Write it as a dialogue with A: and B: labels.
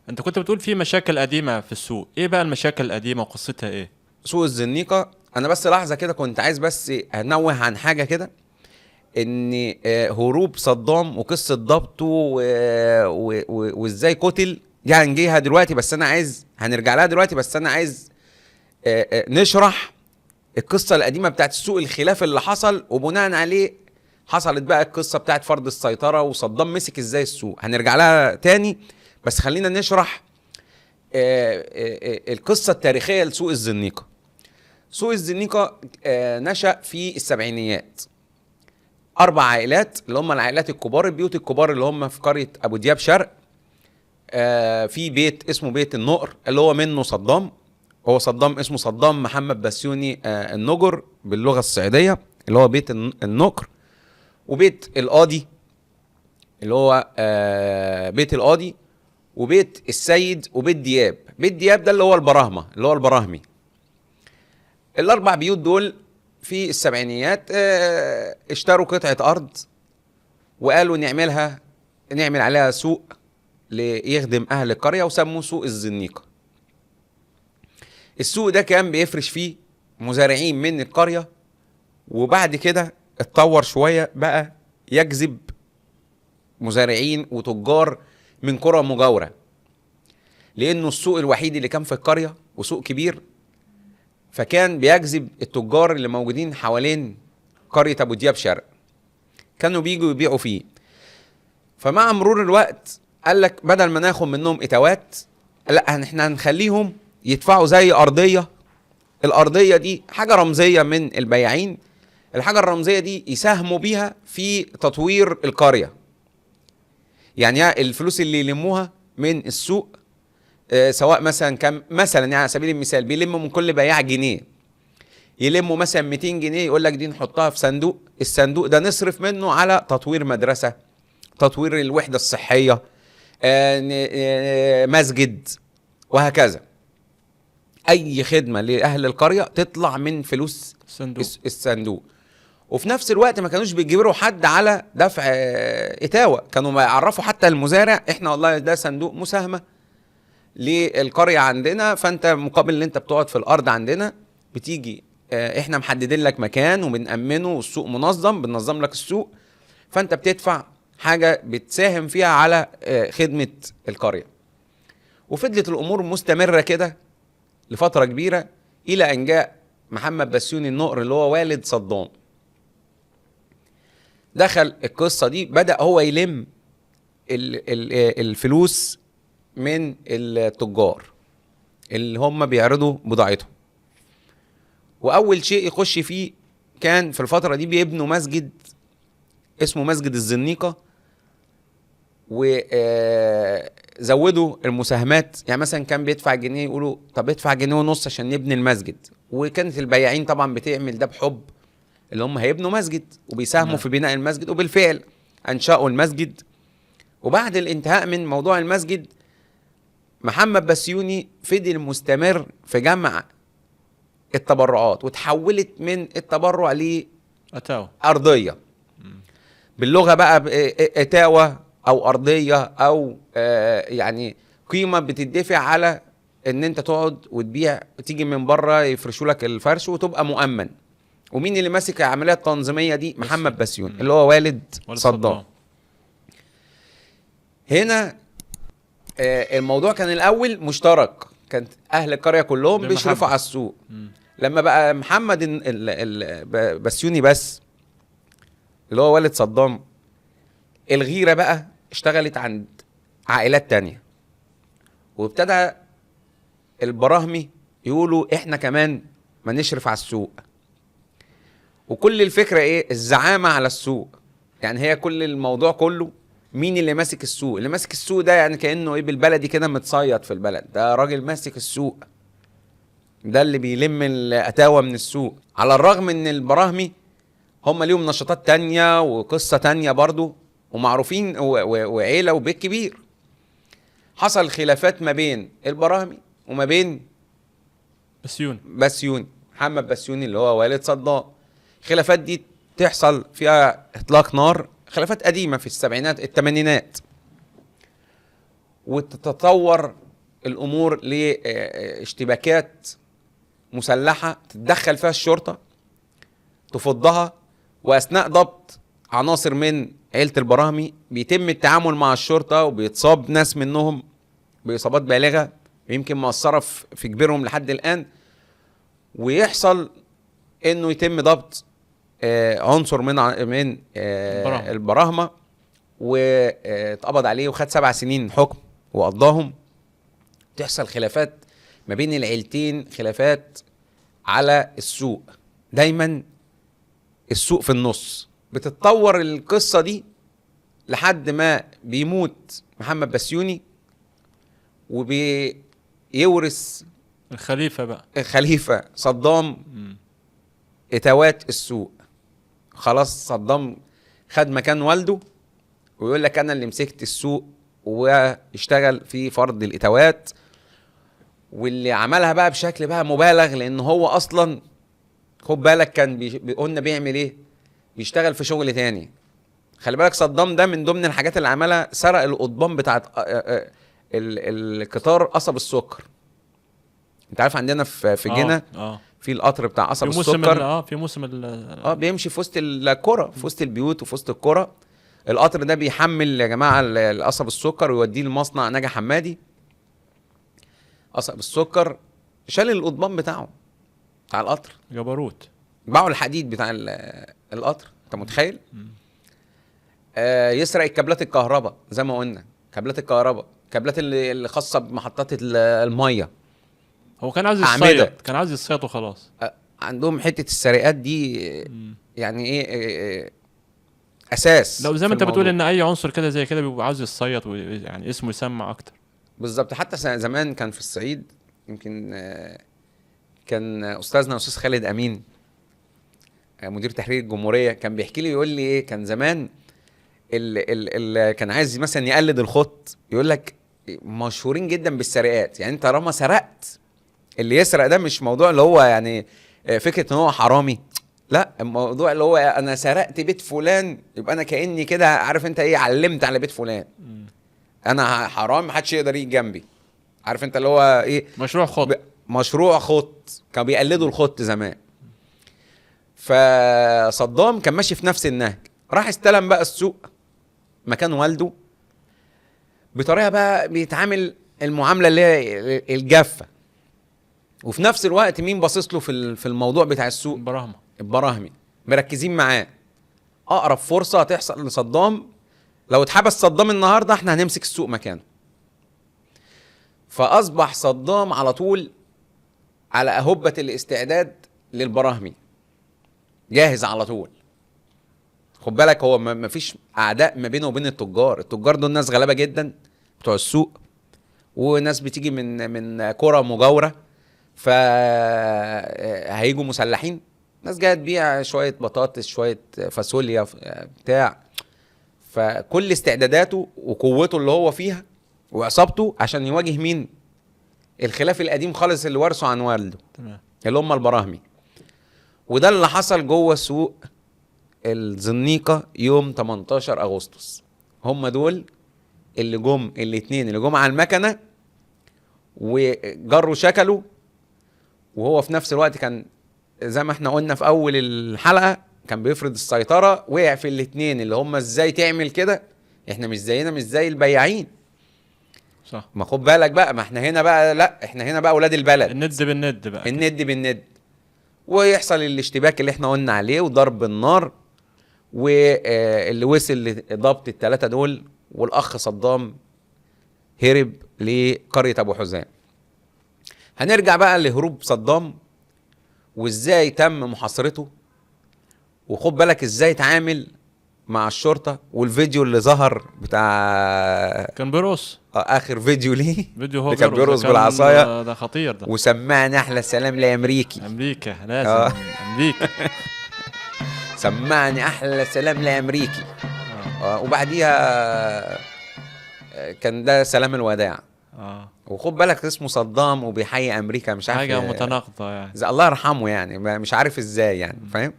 A: انت كنت بتقول في مشاكل قديمة في السوق، ايه بقى المشاكل القديمة وقصتها ايه؟
B: سوق الزنيقة، انا بس لحظة كده كنت عايز بس انوه عن حاجة كده، ان هروب صدام وقصة ضبطه وازاي قتل دي هنجيها دلوقتي، بس انا عايز هنرجع لها دلوقتي، بس انا عايز نشرح القصة القديمة بتاعت السوق، الخلاف اللي حصل وبناء عليه حصلت بقى القصة بتاعت فرض السيطرة وصدام مسك ازاي السوق، هنرجع لها تاني. بس خلينا نشرح القصة التاريخية لسوق الزنيقة. سوق الزنيقة نشأ في السبعينيات. 4 عائلات اللي هم العائلات الكبار، البيوت الكبار اللي هم في قرية أبو دياب شرق. في بيت اسمه بيت النقر اللي هو منه صدام. هو صدام اسمه صدام محمد بسيوني النجر باللغة الصعيدية، اللي هو بيت النقر. وبيت القاضي اللي هو بيت القاضي، وبيت السيد، وبيت دياب. بيت دياب ده اللي هو البراهمة، اللي هو البراهمي. ال4 بيوت دول في السبعينيات اشتروا قطعة أرض وقالوا نعمل عليها سوق ليخدم أهل القرية، وسموه سوق الزنيقة. السوق ده كان بيفرش فيه مزارعين من القرية، وبعد كده اتطور شوية بقى يجذب مزارعين وتجار من قرى مجاورة، لأنه السوق الوحيد اللي كان في القرية وسوق كبير، فكان بيجذب التجار اللي موجودين حوالين قرية أبو دياب شرق، كانوا بيجوا يبيعوا فيه. فمع مرور الوقت قال لك بدل ما ناخد منهم إتاوات، لا احنا هنخليهم يدفعوا زي أرضية. الأرضية دي حاجة رمزية من البياعين، الحاجة الرمزية دي يساهموا بيها في تطوير القرية. يعني الفلوس اللي يلموها من السوق سواء مثلا كان مثلا يعني على سبيل المثال بيلموا من كل بياع جنيه، يلموا مثلا 200 جنيه يقول لك دي نحطها في صندوق، الصندوق ده نصرف منه على تطوير مدرسة، تطوير الوحدة الصحية، مسجد، وهكذا. أي خدمة لأهل القرية تطلع من فلوس
A: صندوق.
B: الصندوق. وفي نفس الوقت ما كانوش بيجبروا حد على دفع إتاوة، كانوا يعرفوا حتى المزارع احنا والله ده صندوق مساهمة للقرية عندنا، فانت مقابل اللي انت بتقعد في الارض عندنا بتيجي احنا محددين لك مكان وبنأمنه، والسوق منظم، بننظم لك السوق، فانت بتدفع حاجة بتساهم فيها على خدمة القرية. وفضلت الامور مستمرة كده لفترة كبيرة الى ان جاء محمد بسيوني النقر اللي هو والد صدام. دخل القصة دي، بدأ هو يلم الفلوس من التجار اللي هم بيعرضوا بضاعتهم. واول شيء يخش فيه كان في الفترة دي بيبنوا مسجد اسمه مسجد الزنيقة، وزودوا المساهمات. يعني مثلا كان بيدفع جنيه يقولوا طب ادفع جنيه ونص عشان نبني المسجد، وكانت البياعين طبعا بتعمل ده بحب، اللي هم هيبنوا مسجد وبيساهموا في بناء المسجد. وبالفعل انشأوا المسجد. وبعد الانتهاء من موضوع المسجد محمد بسيوني فضل مستمر في جمع التبرعات، وتحولت من التبرع
A: اتاوه
B: لأرضية، باللغة بقى اتاوة او أرضية او يعني قيمة بتدفع على ان انت تقعد وتبيع، تيجي من بره يفرشوا لك الفرش وتبقى مؤمن. ومين اللي ماسك العملية التنظيمية دي؟ محمد بسيوني اللي هو والد صدام. هنا الموضوع كان الاول مشترك، كانت اهل القريه كلهم بيشرفوا على السوق. لما بقى محمد بسيوني بس اللي هو والد صدام، الغيره بقى اشتغلت عند عائلات تانية، وابتدى البراهمي يقولوا احنا كمان ما نشرف على السوق. وكل الفكره ايه؟ الزعامه على السوق. يعني هي كل الموضوع كله مين اللي ماسك السوق؟ اللي ماسك السوق ده يعني كأنه ايه بالبلدي كده متصيد في البلد، ده راجل ماسك السوق، ده اللي بيلم الأتاوة من السوق. على الرغم ان البراهمي هم ليهم نشاطات تانية وقصة تانية برضو ومعروفين وعيلة وبيت كبير. حصل خلافات ما بين البراهمي وما بين بسيوني محمد بسيوني اللي هو والد صدام. الخلافات دي تحصل فيها اطلاق نار، خلافات قديمة في السبعينات الثمانينات. وتتطور الامور لاشتباكات مسلحه تتدخل فيها الشرطه تفضها. واثناء ضبط عناصر من عيله البراهمي بيتم التعامل مع الشرطه وبيتصاب ناس منهم باصابات بالغه ويمكن مؤثره في كبيرهم لحد الان، ويحصل انه يتم ضبط عنصر من البراهمه واتقبض عليه وخد 7 سنين حكم وقضاهم. تحصل خلافات ما بين العيلتين، خلافات على السوق، دايما السوق في النص. بتتطور القصة دي لحد ما بيموت محمد بسيوني وبيورث
A: الخليفة بقى،
B: الخليفة صدام اتوات السوق. خلاص صدام خد مكان والده ويقول لك انا اللي مسكت السوق، واشتغل في فرض الاتوات، واللي عملها بقى بشكل بقى مبالغ، لان هو اصلا خد بالك كان قلنا بيعمل ايه، بيشتغل في شغل تاني. خلي بالك صدام ده من ضمن الحاجات اللي عملها سرق القضبان بتاعت القطار قصب السكر. انت عارف عندنا في جنة في القطر بتاع قصب السكر
A: في موسم
B: بيمشي في وسط القرى، في وسط البيوت وفي وسط القرى. القطر ده بيحمل يا جماعه القصب السكر ويوديه لمصنع نجا حمادي. قصب السكر شال القضبان بتاع القطر،
A: جبروت،
B: باعوا الحديد بتاع القطر. انت متخيل؟ يسرق الكابلات الكهرباء زي ما قلنا، كابلات الكهرباء، كابلات اللي خاصه بمحطات الميه.
A: هو كان عايز يصيد، كان عايز يصيد وخلاص.
B: عندهم حته السرقات دي يعني ايه اساس.
A: لو زي ما انت بتقول ان اي عنصر كده زي كده بيبقى عاوز يصيد ويعني اسمه يسمع اكتر.
B: بالظبط. حتى زمان كان في الصعيد يمكن كان استاذنا استاذ خالد امين مدير تحرير الجمهوريه كان بيحكي لي، يقول لي ايه، كان زمان اللي كان عايز مثلا يقلد الخط يقول لك مشهورين جدا بالسرقات. يعني انت طالما سرقت، اللي يسرق ده مش موضوع اللي هو يعني فكره ان هو حرامي، لا، الموضوع اللي هو انا سرقت بيت فلان يبقى انا كاني كده عارف انت ايه، علمت على بيت فلان. انا حرام محدش يقدر يجي جنبي. عارف انت اللي هو ايه،
A: مشروع خط.
B: مشروع خط. كانوا بيقلدوا الخط زمان. فصدام كان ماشي في نفس النهج، راح استلم بقى السوق مكان والده بطريقه بقى بيتعامل المعامله اللي هي الجافه، وفي نفس الوقت مين باصص له في الموضوع بتاع السوق؟ البراهمي مركزين معاه. اقرب فرصه هتحصل لصدام، لو اتحبس صدام النهارده احنا هنمسك السوق مكانه. فاصبح صدام على طول على اهبه الاستعداد للبراهمي، جاهز على طول. خد بالك هو ما فيش اعداء ما بينه وبين التجار. التجار دول ناس غلابه جدا بتوع السوق، وناس بتيجي من قرى مجاوره، فهيجوا مسلحين، ناس جايه تبيع شويه بطاطس شويه فاصوليا بتاع. فكل استعداداته وقوته اللي هو فيها وعصابته عشان يواجه مين؟ الخلاف القديم خالص اللي ورثه عن والده،
A: تمام،
B: اللي هم البراهمي. وده اللي حصل جوه سوق الزنيقه يوم 18 اغسطس. هم دول اللي جم، الاثنين اللي جم على المكنه وجروا شكله. وهو في نفس الوقت كان زي ما احنا قلنا في اول الحلقه كان بيفرض السيطره. وقع في الاثنين اللي هم ازاي تعمل كده، احنا مش زينا، مش زي البياعين.
A: صح.
B: ما خد بالك بقى، ما احنا هنا بقى، لا احنا هنا بقى اولاد البلد،
A: الند بالند بقى،
B: الند بالند. ويحصل الاشتباك اللي احنا قلنا عليه وضرب النار، واللي وصل لضبط الثلاثه دول. والاخ صدام هرب لقريه ابو حزام. هنرجع بقى لهروب صدام وازاي تم محاصرته، وخد بالك ازاي اتعامل مع الشرطه. والفيديو اللي ظهر بتاع
A: كان بيرقص،
B: اخر فيديو ليه،
A: فيديو هو
B: كان بيرقص بالعصايه.
A: ده خطير ده.
B: وسمعني احلى سلام لامريكي،
A: امريكا لازم امريكا.
B: سمعني احلى سلام لامريكي. وبعديها كان ده سلام الوداع. وخد بالك اسمه صدام وبيحيي امريكا، مش عارف،
A: حاجه متناقضه يعني.
B: الله يرحمه يعني، مش عارف ازاي يعني، فاهم.